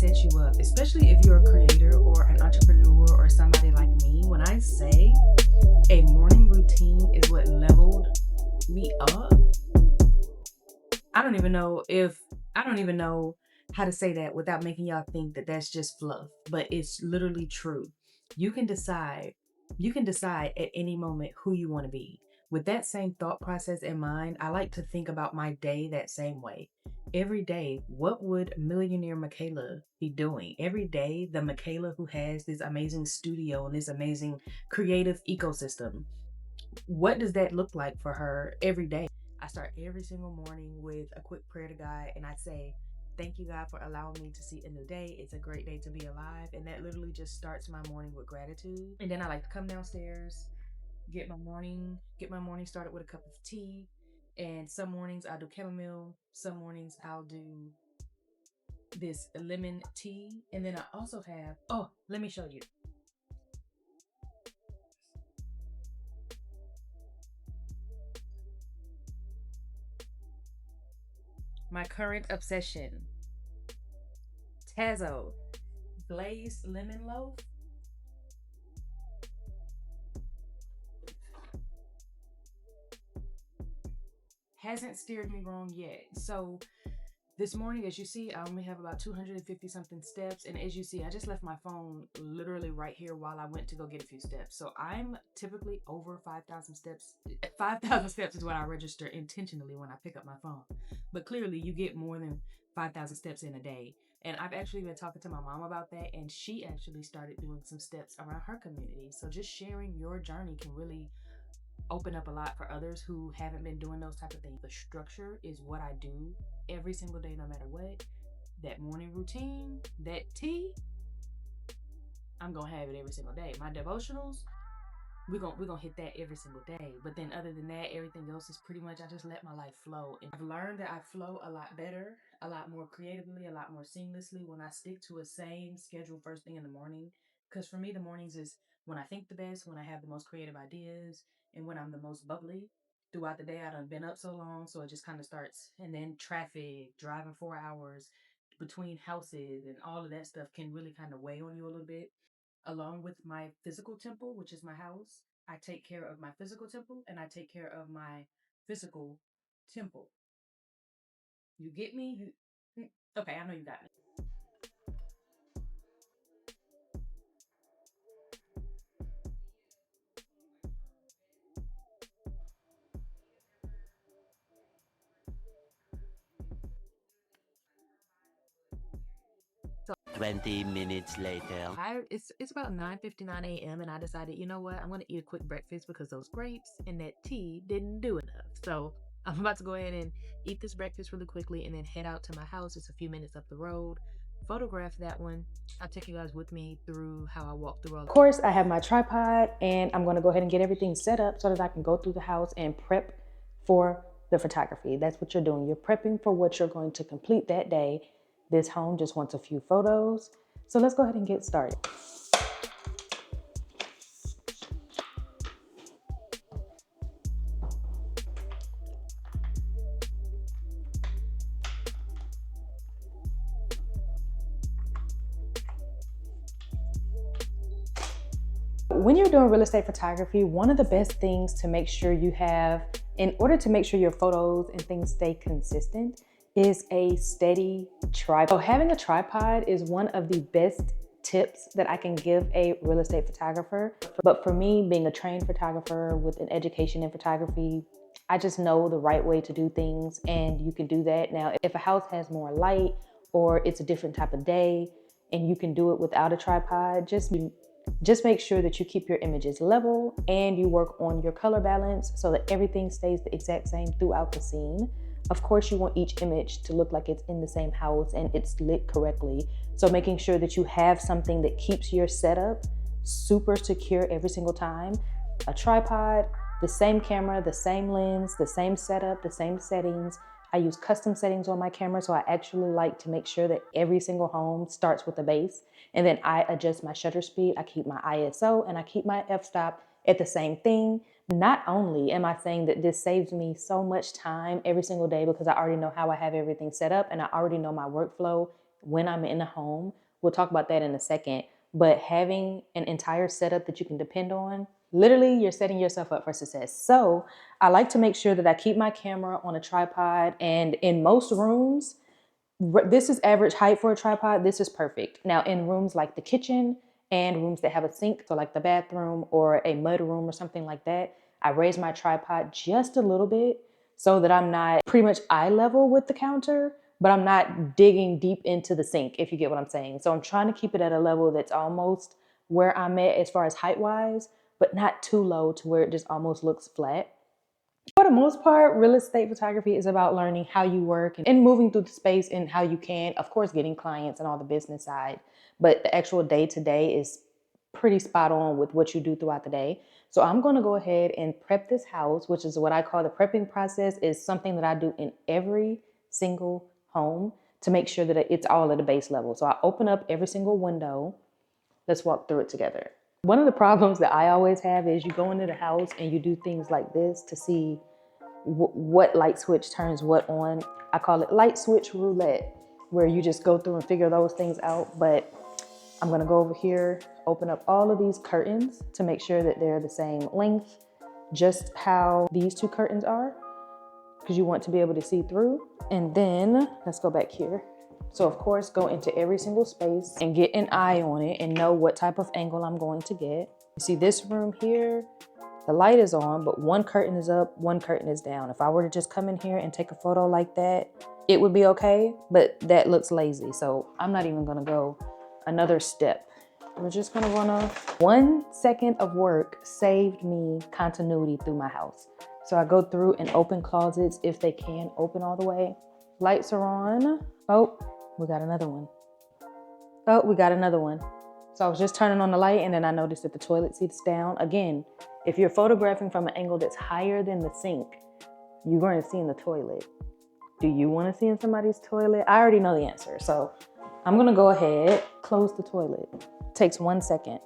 set you up, especially if you're a creator or an entrepreneur or somebody like me. When I say a morning routine is what leveled me up, I don't even know how to say that without making y'all think that that's just fluff, but it's literally true. You can decide at any moment who you want to be. With that same thought process in mind, I like to think about my day that same way. Every day, what would millionaire Michaela be doing? Every day, the Michaela who has this amazing studio and this amazing creative ecosystem, what does that look like for her every day? I start every single morning with a quick prayer to God, and I say, "Thank you, God, for allowing me to see a new day. It's a great day to be alive." And that literally just starts my morning with gratitude. And then I like to come downstairs, get my morning started with a cup of tea. And some mornings I'll do chamomile, some mornings I'll do this lemon tea. And then I also have, oh, let me show you. My current obsession, Tazo glazed lemon loaf. Hasn't steered me wrong yet. So this morning, as you see, I only have about 250 something steps. And as you see, I just left my phone literally right here while I went to go get a few steps. So I'm typically over 5,000 steps. 5,000 steps is what I register intentionally when I pick up my phone. But clearly, you get more than 5,000 steps in a day. And I've actually been talking to my mom about that. And she actually started doing some steps around her community. So just sharing your journey can really open up a lot for others who haven't been doing those type of things. The structure is what I do every single day, no matter what. That morning routine, that tea, I'm gonna have it every single day. My devotionals, we're gonna hit that every single day. But then other than that, everything else is pretty much I just let my life flow. And I've learned that I flow a lot better, a lot more creatively, a lot more seamlessly when I stick to a same schedule first thing in the morning. Because for me, the mornings is when I think the best, when I have the most creative ideas, and when I'm the most bubbly. Throughout the day, I done been up so long, so it just kind of starts. And then traffic, driving 4 hours between houses, and all of that stuff can really kind of weigh on you a little bit. Along with my physical temple, which is my house, I take care of my physical temple and I take care of my physical temple. You get me? Okay, I know you got me. 20 minutes later. It's about 9:59 a.m. and I decided, you know what? I'm gonna eat a quick breakfast because those grapes and that tea didn't do enough. So I'm about to go ahead and eat this breakfast really quickly and then head out to my house. It's a few minutes up the road. Photograph that one. I'll take you guys with me through how I walk through all. Of course, I have my tripod and I'm gonna go ahead and get everything set up so that I can go through the house and prep for the photography. That's what you're doing. You're prepping for what you're going to complete that day. This home just wants a few photos. So let's go ahead and get started. When you're doing real estate photography, one of the best things to make sure you have, in order to make sure your photos and things stay consistent, is a steady tripod. So having a tripod is one of the best tips that I can give a real estate photographer. But for me, being a trained photographer with an education in photography, I just know the right way to do things, and you can do that. Now, if a house has more light or it's a different type of day and you can do it without a tripod, just make sure that you keep your images level and you work on your color balance so that everything stays the exact same throughout the scene. Of course, you want each image to look like it's in the same house and it's lit correctly. So making sure that you have something that keeps your setup super secure every single time. A tripod, the same camera, the same lens, the same setup, the same settings. I use custom settings on my camera, so I actually like to make sure that every single home starts with a base. And then I adjust my shutter speed, I keep my ISO, and I keep my f-stop at the same thing. Not only am I saying that this saves me so much time every single day because I already know how I have everything set up and I already know my workflow when I'm in the home. We'll talk about that in a second. But having an entire setup that you can depend on, literally you're setting yourself up for success. So I like to make sure that I keep my camera on a tripod, and in most rooms, this is average height for a tripod. This is perfect. Now in rooms like the kitchen and rooms that have a sink, so like the bathroom or a mud room or something like that, I raise my tripod just a little bit so that I'm not pretty much eye level with the counter, but I'm not digging deep into the sink, if you get what I'm saying. So I'm trying to keep it at a level that's almost where I'm at as far as height wise, but not too low to where it just almost looks flat. For the most part, real estate photography is about learning how you work and moving through the space and how you can, of course, getting clients and all the business side, but the actual day-to-day is pretty spot on with what you do throughout the day. So I'm going to go ahead and prep this house, which is what I call the prepping process. Is something that I do in every single home to make sure that it's all at a base level. So I open up every single window. Let's walk through it together. One of the problems that I always have is you go into the house and you do things like this to see what light switch turns what on. I call it light switch roulette, where you just go through and figure those things out. But I'm gonna go over here, open up all of these curtains to make sure that they're the same length, just how these two curtains are, because you want to be able to see through. And then let's go back here. So of course, go into every single space and get an eye on it and know what type of angle I'm going to get. You see this room here, the light is on, but one curtain is up, one curtain is down. If I were to just come in here and take a photo like that, it would be okay, but that looks lazy. So I'm not even gonna go another step. We're just gonna run off. 1 second of work saved me continuity through my house. So I go through and open closets if they can open all the way. Lights are on. Oh, we got another one. Oh, we got another one. So I was just turning on the light and then I noticed that the toilet seat's down. Again, if you're photographing from an angle that's higher than the sink, you're going to see in the toilet. Do you want to see in somebody's toilet? I already know the answer. So I'm going to go ahead, close the toilet. Takes 1 second.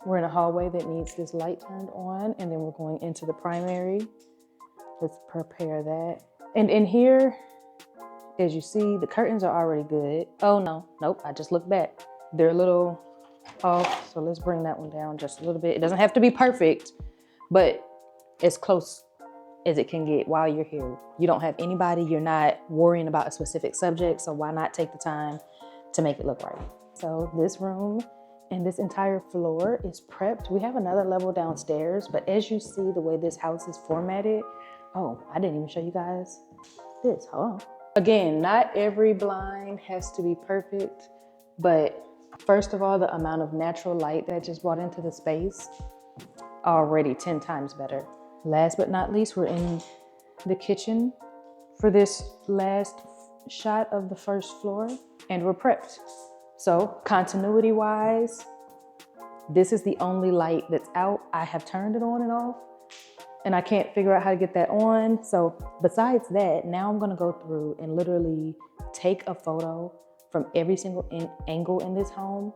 We're in a hallway that needs this light turned on, and then we're going into the primary. Let's prepare that. And in here, as you see, the curtains are already good. Oh no, nope, I just looked back. They're a little off, so let's bring that one down just a little bit. It doesn't have to be perfect, but as close as it can get while you're here. You don't have anybody, you're not worrying about a specific subject, so why not take the time to make it look right? So this room and this entire floor is prepped. We have another level downstairs, but as you see the way this house is formatted, oh, I didn't even show you guys this, hold on. Again, not every blind has to be perfect, but first of all, the amount of natural light that just brought into the space, already 10 times better. Last but not least, we're in the kitchen for this last shot of the first floor, and we're prepped. So continuity wise, this is the only light that's out. I have turned it on and off, and I can't figure out how to get that on. So besides that, now I'm gonna go through and literally take a photo from every single angle in this home.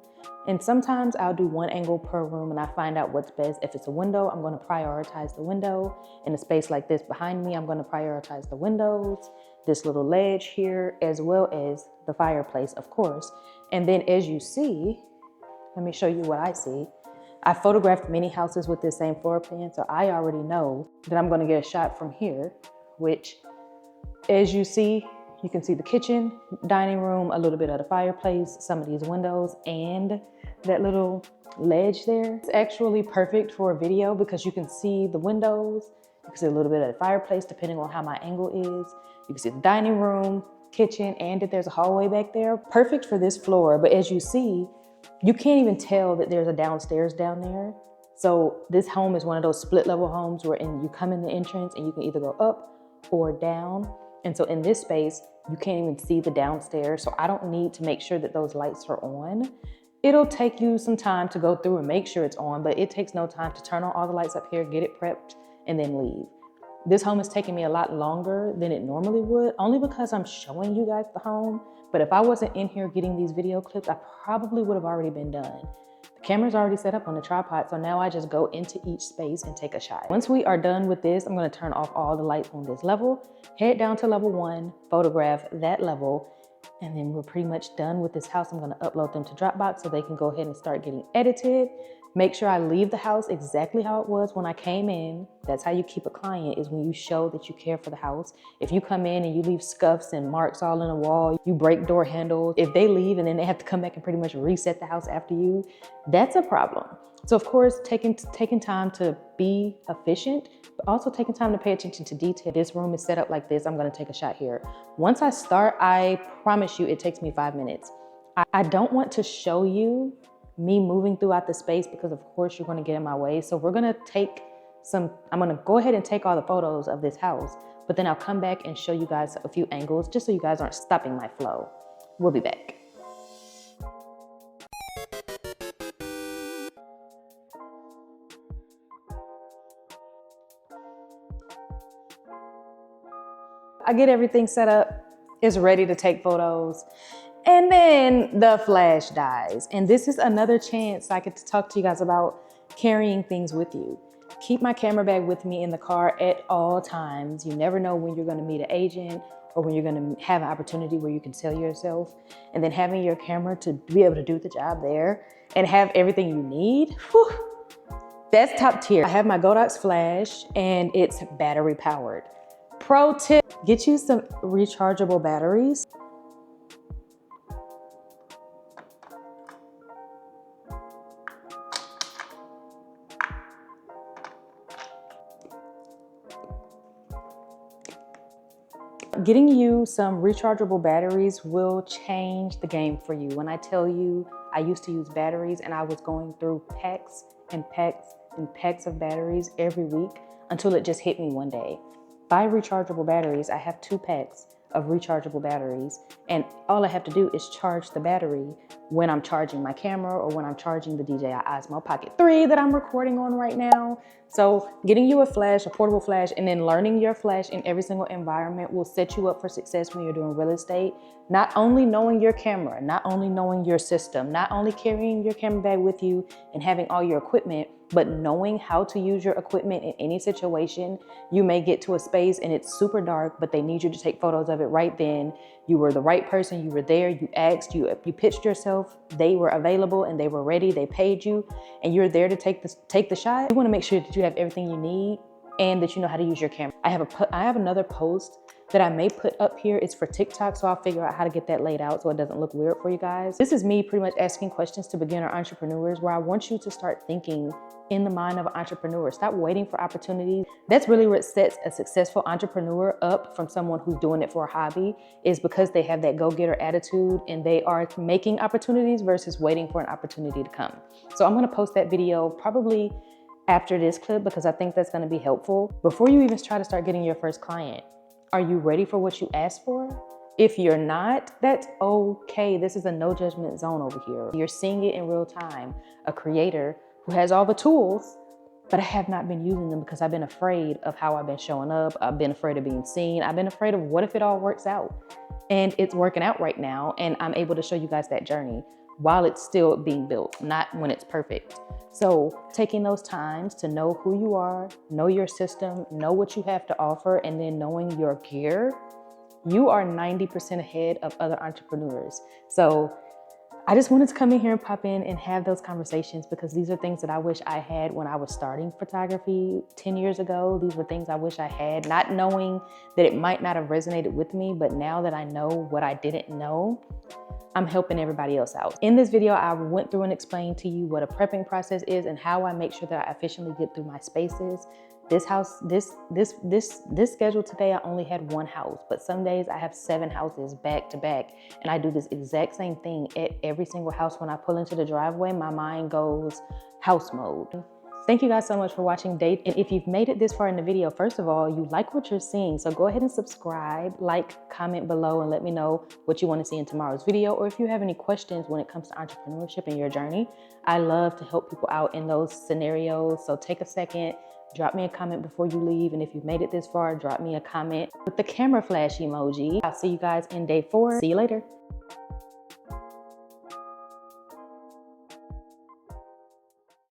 And sometimes I'll do one angle per room and I find out what's best. If it's a window, I'm gonna prioritize the window. In a space like this behind me, I'm gonna prioritize the windows, this little ledge here, as well as the fireplace, of course. And then as you see, let me show you what I see. I photographed many houses with this same floor plan, so I already know that I'm gonna get a shot from here, which as you see, you can see the kitchen, dining room, a little bit of the fireplace, some of these windows, and that little ledge there. It's actually perfect for a video because you can see the windows, you can see a little bit of the fireplace depending on how my angle is. You can see the dining room, kitchen, and if there's a hallway back there. Perfect for this floor, but as you see, you can't even tell that there's a downstairs down there. So this home is one of those split level homes where you come in the entrance and you can either go up or down. And so in this space, you can't even see the downstairs. So I don't need to make sure that those lights are on. It'll take you some time to go through and make sure it's on, but it takes no time to turn on all the lights up here, get it prepped, and then leave. This home is taking me a lot longer than it normally would, only because I'm showing you guys the home. But if I wasn't in here getting these video clips, I probably would have already been done. The camera's already set up on the tripod, so now I just go into each space and take a shot. Once we are done with this, I'm gonna turn off all the lights on this level, head down to level 1, photograph that level, And then we're pretty much done with this house. I'm gonna upload them to Dropbox so they can go ahead and start getting edited. Make sure I leave the house exactly how it was when I came in. That's how you keep a client, is when you show that you care for the house. If you come in and you leave scuffs and marks all in the wall, you break door handles, if they leave and then they have to come back and pretty much reset the house after you, that's a problem. So of course, taking time to be efficient, but also taking time to pay attention to detail. This room is set up like this. I'm gonna take a shot here. Once I start, I promise you it takes me 5 minutes. I don't want to show you me moving throughout the space because of course you're gonna get in my way. So I'm gonna go ahead and take all the photos of this house, but then I'll come back and show you guys a few angles just so you guys aren't stopping my flow. We'll be back. I get everything set up, it's ready to take photos, and then the flash dies. And this is another chance I get to talk to you guys about carrying things with you. Keep my camera bag with me in the car at all times. You never know when you're gonna meet an agent or when you're gonna have an opportunity where you can sell yourself. And then having your camera to be able to do the job there and have everything you need, whew, that's top tier. I have my Godox flash and it's battery powered. Pro tip, get you some rechargeable batteries. Getting you some rechargeable batteries will change the game for you. When I tell you, I used to use batteries and I was going through packs and packs and packs of batteries every week until it just hit me one day. Buy rechargeable batteries. I have 2 packs of rechargeable batteries, and all I have to do is charge the battery when I'm charging my camera or when I'm charging the DJI Osmo Pocket 3 that I'm recording on right now. So getting you a flash, a portable flash, and then learning your flash in every single environment will set you up for success when you're doing real estate. Not only knowing your camera, not only knowing your system, not only carrying your camera bag with you and having all your equipment, but knowing how to use your equipment in any situation. You may get to a space and it's super dark, but they need you to take photos of it right then. You were the right person, you were there, you asked, you pitched yourself, they were available and they were ready, they paid you, and you're there to take the shot. You wanna make sure that you have everything you need and that you know how to use your camera. I have another post that I may put up here. It's for TikTok, so I'll figure out how to get that laid out so it doesn't look weird for you guys. This is me pretty much asking questions to beginner entrepreneurs where I want you to start thinking in the mind of an entrepreneur. Stop waiting for opportunities. That's really what sets a successful entrepreneur up from someone who's doing it for a hobby, is because they have that go-getter attitude and they are making opportunities versus waiting for an opportunity to come. So I'm gonna post that video probably after this clip because I think that's gonna be helpful. Before you even try to start getting your first client, are you ready for what you asked for? If you're not, that's okay. This is a no judgment zone over here. You're seeing it in real time. A creator who has all the tools, but I have not been using them because I've been afraid of how I've been showing up. I've been afraid of being seen. I've been afraid of what if it all works out? And it's working out right now. And I'm able to show you guys that journey while it's still being built, not when it's perfect. So taking those times to know who you are, know your system, know what you have to offer, and then knowing your gear, you are 90% ahead of other entrepreneurs. So I just wanted to come in here and pop in and have those conversations because these are things that I wish I had when I was starting photography 10 years ago. These were things I wish I had, not knowing that it might not have resonated with me, but now that I know what I didn't know, I'm helping everybody else out. In this video, I went through and explained to you what a prepping process is and how I make sure that I efficiently get through my spaces. This schedule today, I only had 1 house, but some days I have 7 houses back to back. And I do this exact same thing at every single house. When I pull into the driveway, my mind goes house mode. Thank you guys so much for watching Date. And if you've made it this far in the video, first of all, you like what you're seeing. So go ahead and subscribe, like, comment below, and let me know what you want to see in tomorrow's video. Or if you have any questions when it comes to entrepreneurship and your journey, I love to help people out in those scenarios. So take a second, drop me a comment before you leave. And if you've made it this far, drop me a comment with the camera flash emoji. I'll see you guys in day 4. See you later.